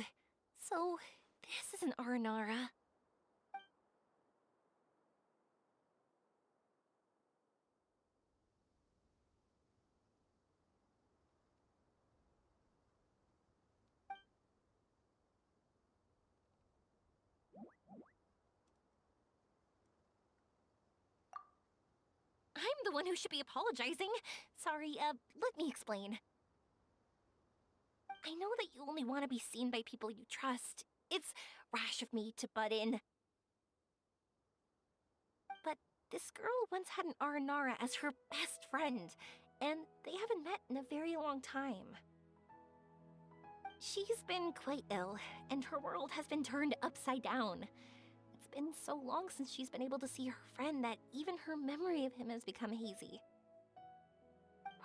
so this is an Aranara. I'm the one who should be apologizing. Sorry, let me explain. I know that you only want to be seen by people you trust. It's rash of me to butt in. But this girl once had an Aranara as her best friend, and they haven't met in a very long time. She's been quite ill, and her world has been turned upside down. It's been so long since she's been able to see her friend that even her memory of him has become hazy.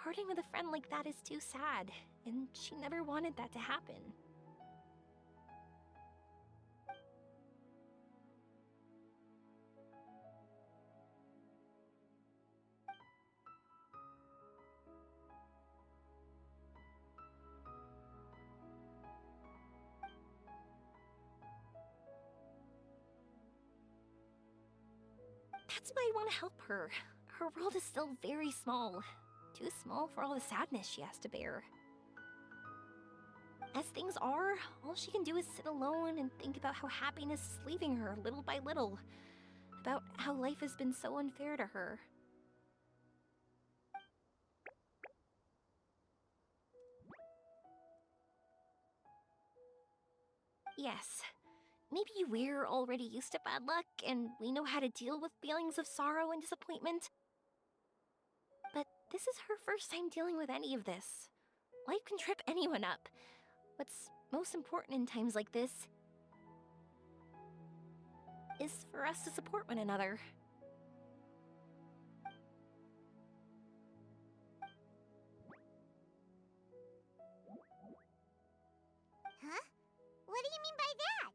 Parting with a friend like that is too sad, and she never wanted that to happen. That's why I want to help her. Her world is still very small. Too small for all the sadness she has to bear. As things are, all she can do is sit alone and think about how happiness is leaving her little by little. About how life has been so unfair to her. Yes, maybe we're already used to bad luck and we know how to deal with feelings of sorrow and disappointment. But this is her first time dealing with any of this. Life can trip anyone up. What's most important in times like this is for us to support one another. Huh? What do you mean by that?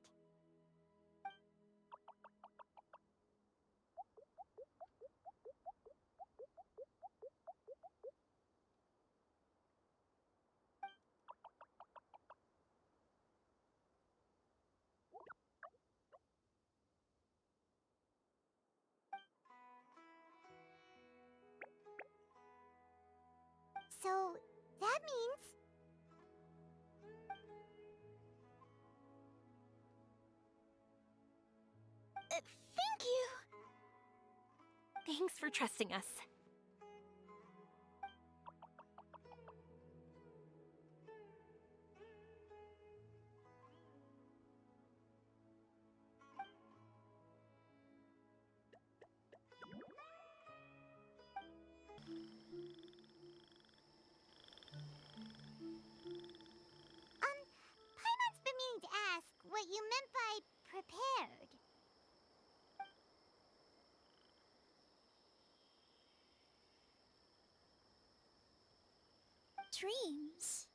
So, that means... Thank you! Thanks for trusting us. Paimon's been meaning to ask what you meant by prepared. Dreams.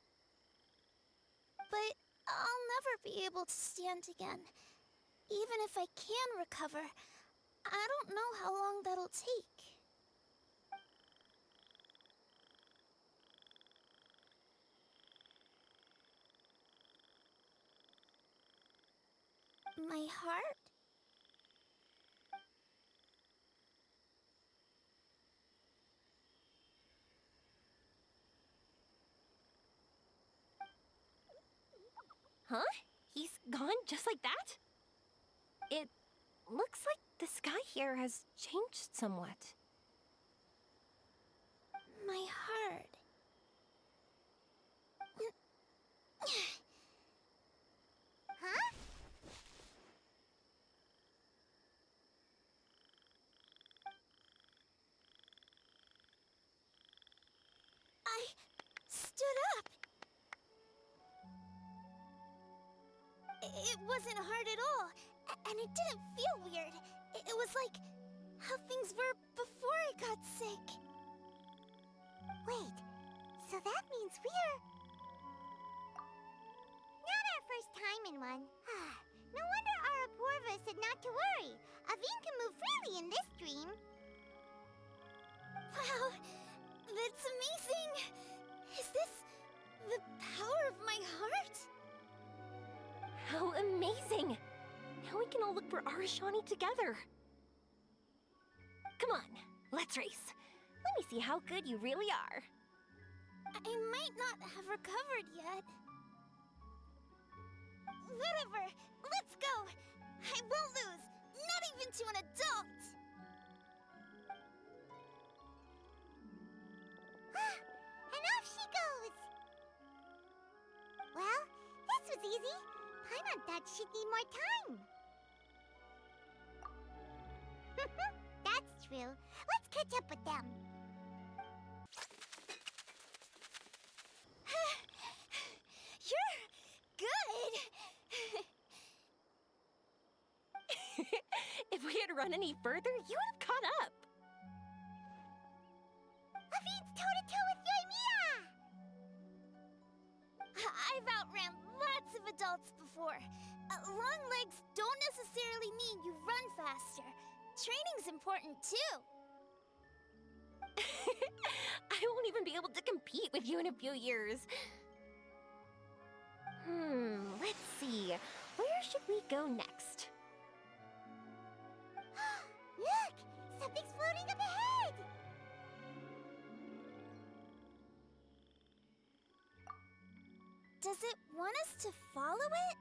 But I'll never be able to stand again. Even if I can recover, I don't know how long that'll take. My heart? Huh? He's gone just like that? It looks like the sky here has changed somewhat. My heart. Huh? I stood up. It wasn't hard at all, and it didn't feel weird. It was like how things were before I got sick. Wait, so that means we're... Not our first time in one. No wonder Araporva Sirve said not to worry. Aveen can move freely in this dream. Wow, that's amazing! Is this the power of my heart? How amazing! Now we can all look for Arashani together. Come on, let's race. Let me see how good you really are. I might not have recovered yet. Whatever, let's go! I won't lose, not even to an adult! And off she goes! Well, this was easy. Paimon thought she'd need more time. That's true. Let's catch up with them. You're good! If we had run any further, you would have caught up. Aveen's toe-to-toe with Yoimiya! I've outran lots of adults before. Long legs don't necessarily mean you run faster. Training's important too. I won't even be able to compete with you in a few years. Let's see. Where should we go next? Look! Something's floating up ahead! Does it want us to follow it?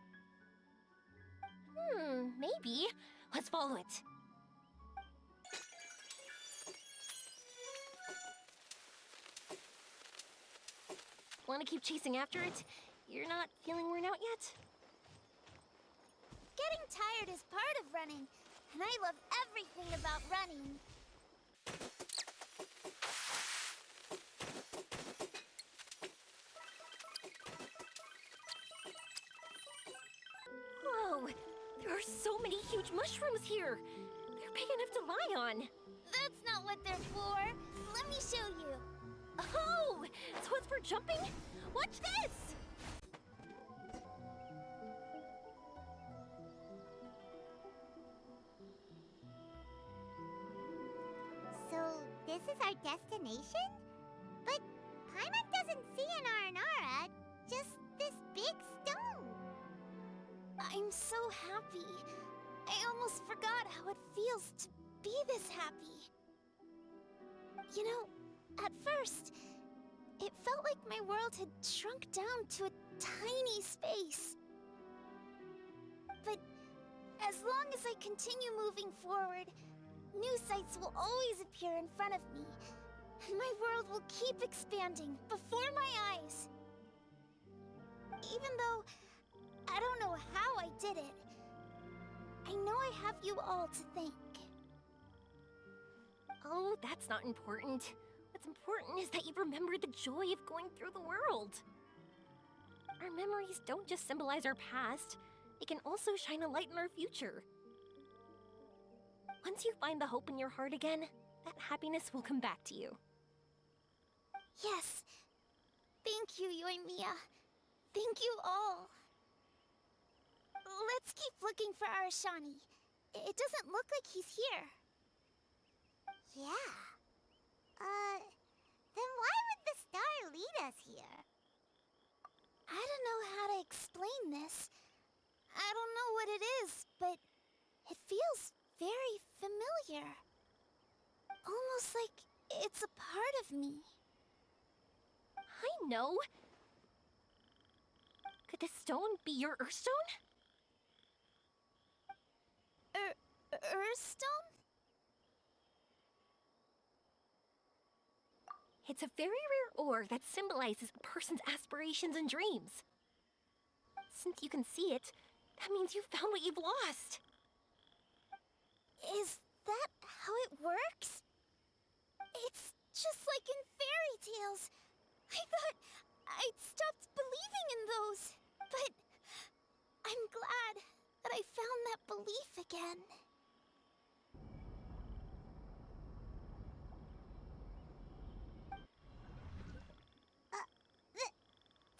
Maybe. Let's follow it. Want to keep chasing after it? You're not feeling worn out yet? Getting tired is part of running, and I love everything about running. Whoa! There are so many huge mushrooms here! They're big enough to lie on! That's not what they're for. Let me show you. Oh! So it's for jumping? Watch this! So, this is our destination? But Paimon doesn't see an Aranara, just this big stone. I'm so happy. I almost forgot how it feels to be this happy. You know, at first, it felt like my world had shrunk down to a tiny space. But as long as I continue moving forward, new sights will always appear in front of me, and my world will keep expanding before my eyes. Even though I don't know how I did it, I know I have you all to thank. Oh, that's not important. What's important is that you've remembered the joy of going through the world. Our memories don't just symbolize our past, they can also shine a light in our future. Once you find the hope in your heart again, that happiness will come back to you. Yes. Thank you, Yoimiya. Thank you all. Let's keep looking for Arashani. It doesn't look like he's here. Yeah. Then why would the star lead us here? I don't know how to explain this. I don't know what it is, but it feels very familiar. Almost like it's a part of me. I know. Could this stone be your Earthstone? Earthstone? It's a very rare ore that symbolizes a person's aspirations and dreams. Since you can see it, that means you found what you've lost. Is that how it works? It's just like in fairy tales. I thought I'd stopped believing in those. But I'm glad that I found that belief again.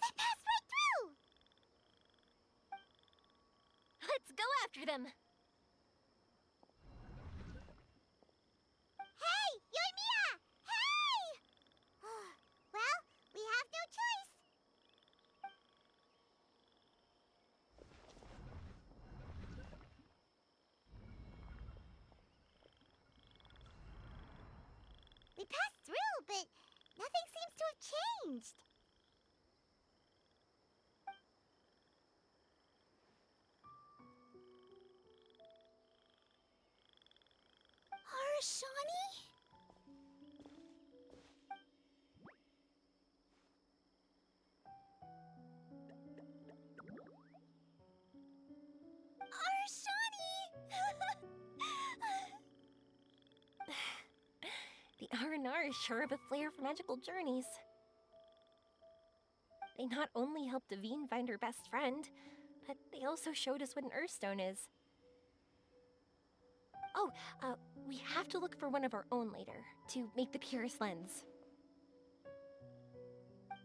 They passed right through! Let's go after them. Arashani? The R&R is sure of a flair for magical journeys. They not only helped Devine find her best friend, but they also showed us what an Earthstone is. Oh, we have to look for one of our own later, to make the purest lens.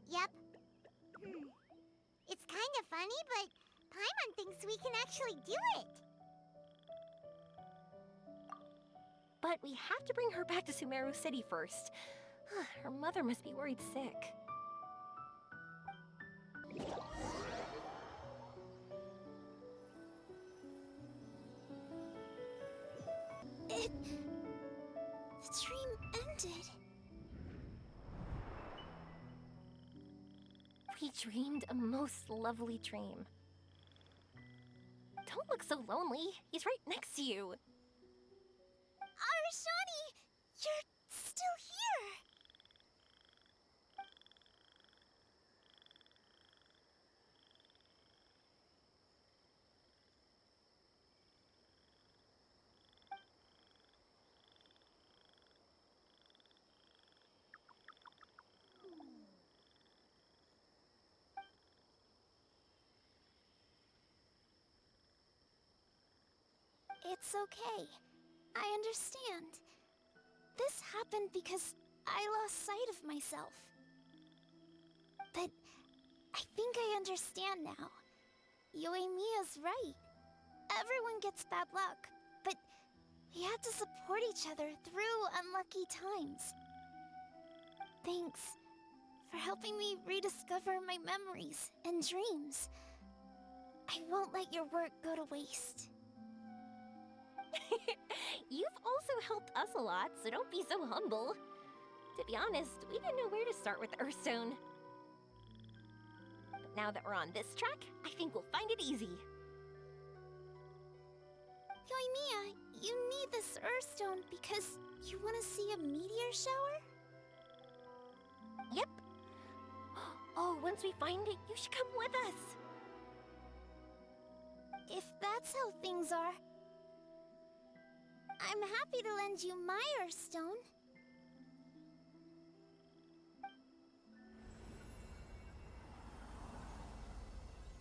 Yep. It's kind of funny, but Paimon thinks we can actually do it. But we have to bring her back to Sumeru City first. Her mother must be worried sick. The dream ended. We dreamed a most lovely dream. Don't look so lonely. He's right next to you. Arashani, you're still here. It's okay. I understand. This happened because I lost sight of myself. But I think I understand now. Yoimiya's right. Everyone gets bad luck, but we have to support each other through unlucky times. Thanks for helping me rediscover my memories and dreams. I won't let your work go to waste. You've also helped us a lot, so don't be so humble. To be honest, we didn't know where to start with Earthstone. But now that we're on this track, I think we'll find it easy. Yoimiya, you need this Earthstone because you want to see a meteor shower? Yep. Oh, once we find it, you should come with us. If that's how things are, I'm happy to lend you my Earthstone.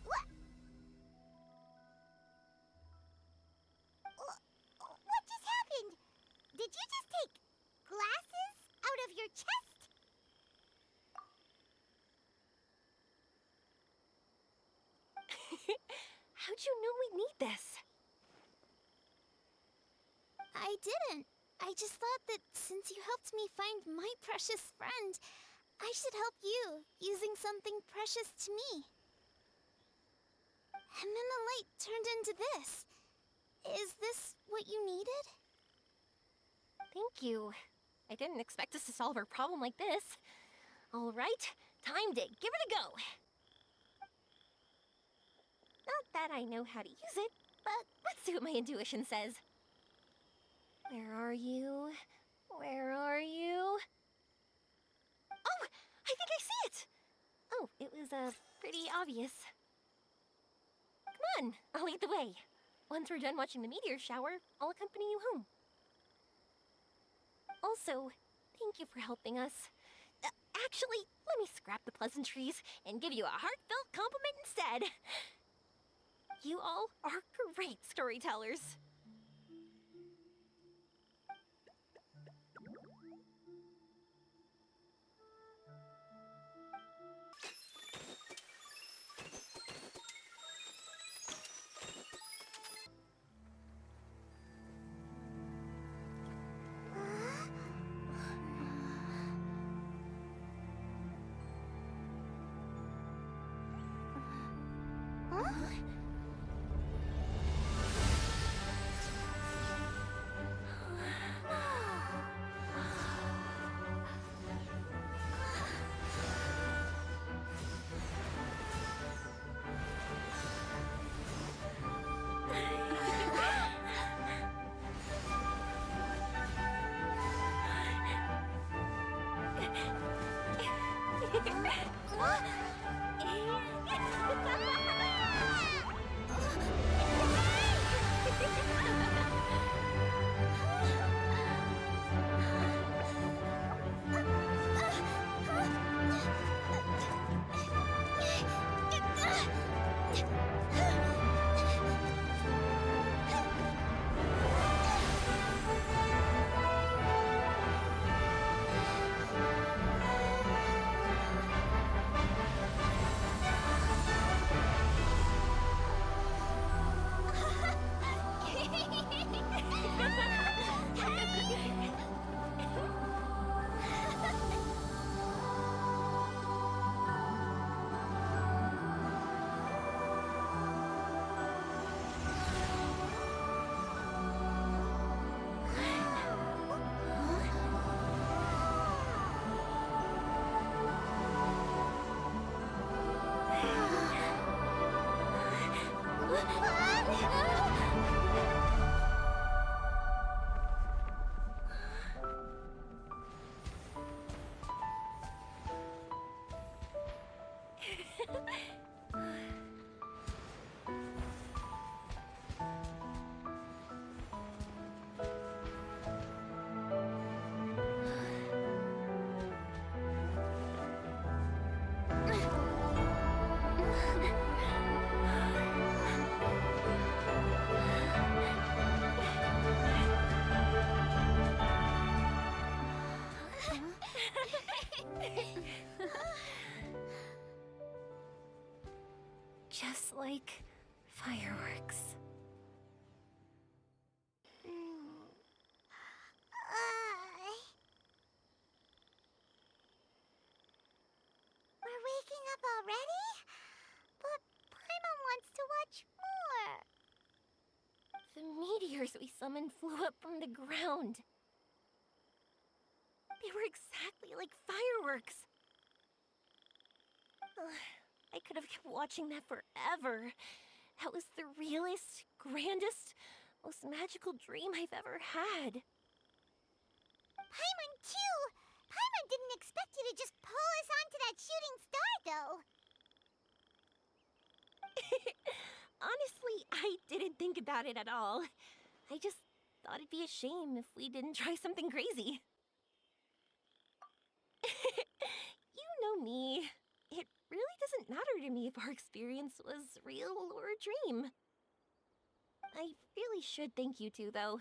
What? What just happened? Did you just take glasses out of your chest? How'd you know we need this? I didn't. I just thought that since you helped me find my precious friend, I should help you using something precious to me. And then the light turned into this. Is this what you needed? Thank you. I didn't expect us to solve our problem like this. All right, time to give it a go. Not that I know how to use it, but let's see what my intuition says. Where are you? Where are you? Oh, I think I see it! Oh, it was, pretty obvious. Come on, I'll lead the way. Once we're done watching the meteor shower, I'll accompany you home. Also, thank you for helping us. Actually, let me scrap the pleasantries and give you a heartfelt compliment instead. You all are great storytellers. Just like fireworks. We're waking up already? But Paimon wants to watch more. The meteors we summoned flew up from the ground. They were exactly like fireworks. I could have kept watching that forever. That was the realest, grandest, most magical dream I've ever had. Paimon too! Paimon didn't expect you to just pull us onto that shooting star, though. Honestly, I didn't think about it at all. I just thought it'd be a shame if we didn't try something crazy. You know me. It really doesn't matter to me if our experience was real or a dream. I really should thank you two, though.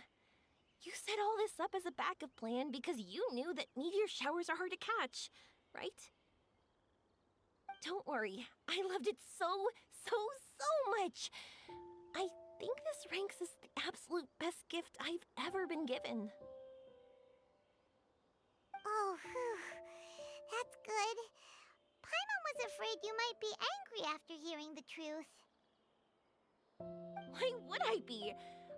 You set all this up as a backup plan because you knew that meteor showers are hard to catch, right? Don't worry, I loved it so much. I think this ranks as the absolute best gift I've ever been given. Oh, phew. That's good. Paimon was afraid you might be angry after hearing the truth. Why would I be?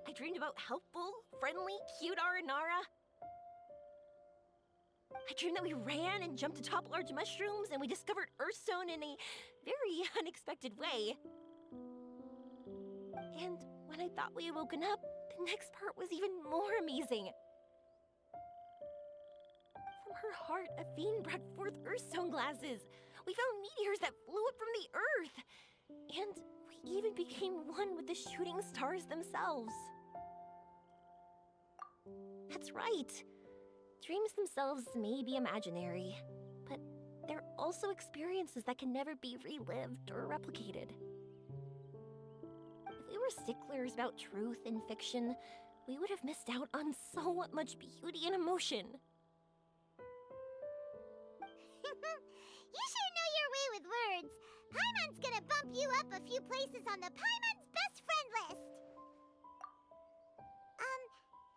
I dreamed about helpful, friendly, cute Aranara. I dreamed that we ran and jumped atop large mushrooms and we discovered Earthstone in a very unexpected way. And when I thought we had woken up, the next part was even more amazing. From her heart, Athene brought forth Earthstone glasses. We found meteors that flew up from the Earth. And we even became one with the shooting stars themselves. That's right. Dreams themselves may be imaginary, but they're also experiences that can never be relived or replicated. If we were sticklers about truth in fiction, we would have missed out on so much beauty and emotion. You sure know your way with words. Paimon's gonna bump you up a few places on the Paimon's best friend list.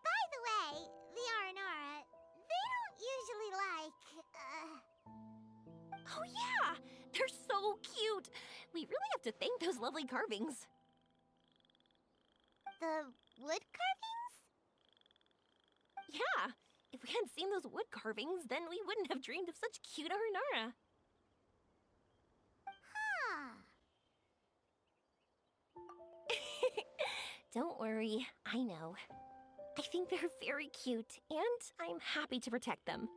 By the way, the Aranara, they don't usually like, Oh yeah! They're so cute! We really have to thank those lovely carvings. the wood carvings? Yeah! If we hadn't seen those wood carvings, then we wouldn't have dreamed of such cute Aranara. Huh. Don't worry, I know. I think they're very cute, and I'm happy to protect them.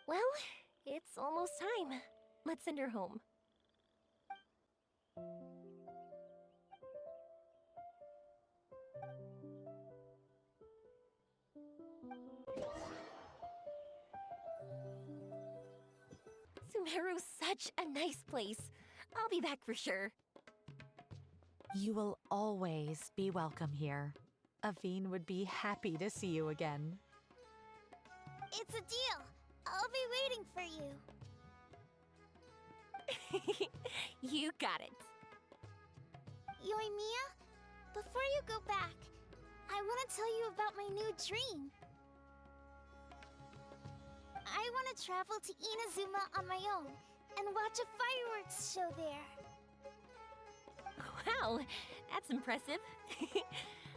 Well, It's almost time. Let's send her home. Sumeru's such a nice place. I'll be back for sure. You will always be welcome here. Aveen would be happy to see you again. It's a deal. I'll be waiting for you. You got it. Yoimiya, before you go back, I want to tell you about my new dream. I want to travel to Inazuma on my own and watch a fireworks show there. Wow, that's impressive.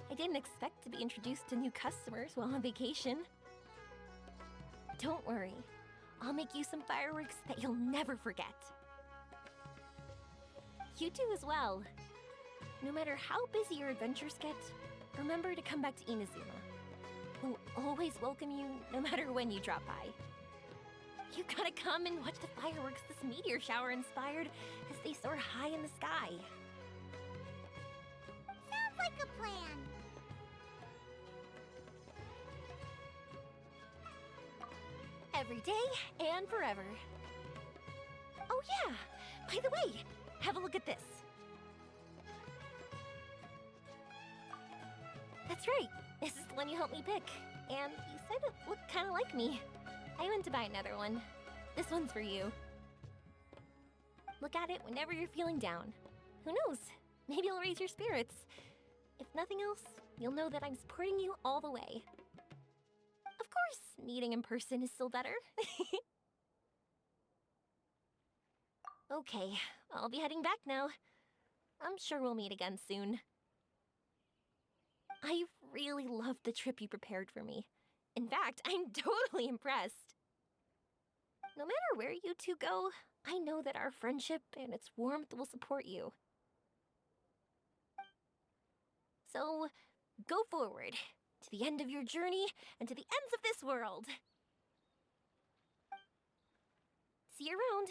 I didn't expect to be introduced to new customers while on vacation. Don't worry, I'll make you some fireworks that you'll never forget. You do as well. No matter how busy your adventures get, remember to come back to Inazuma. We'll always welcome you no matter when you drop by. You gotta come and watch the fireworks this meteor shower inspired as they soar high in the sky. Sounds like a plan. Every day and forever. Oh yeah, by the way, have a look at this. That's right, this is the one you helped me pick. And you said it looked kinda like me. I went to buy another one. This one's for you. Look at it whenever you're feeling down. Who knows? Maybe it'll raise your spirits. If nothing else, you'll know that I'm supporting you all the way. Of course, meeting in person is still better. Okay, I'll be heading back now. I'm sure we'll meet again soon. I really loved the trip you prepared for me. In fact, I'm totally impressed. No matter where you two go, I know that our friendship and its warmth will support you. So, go forward, to the end of your journey and to the ends of this world. See you around.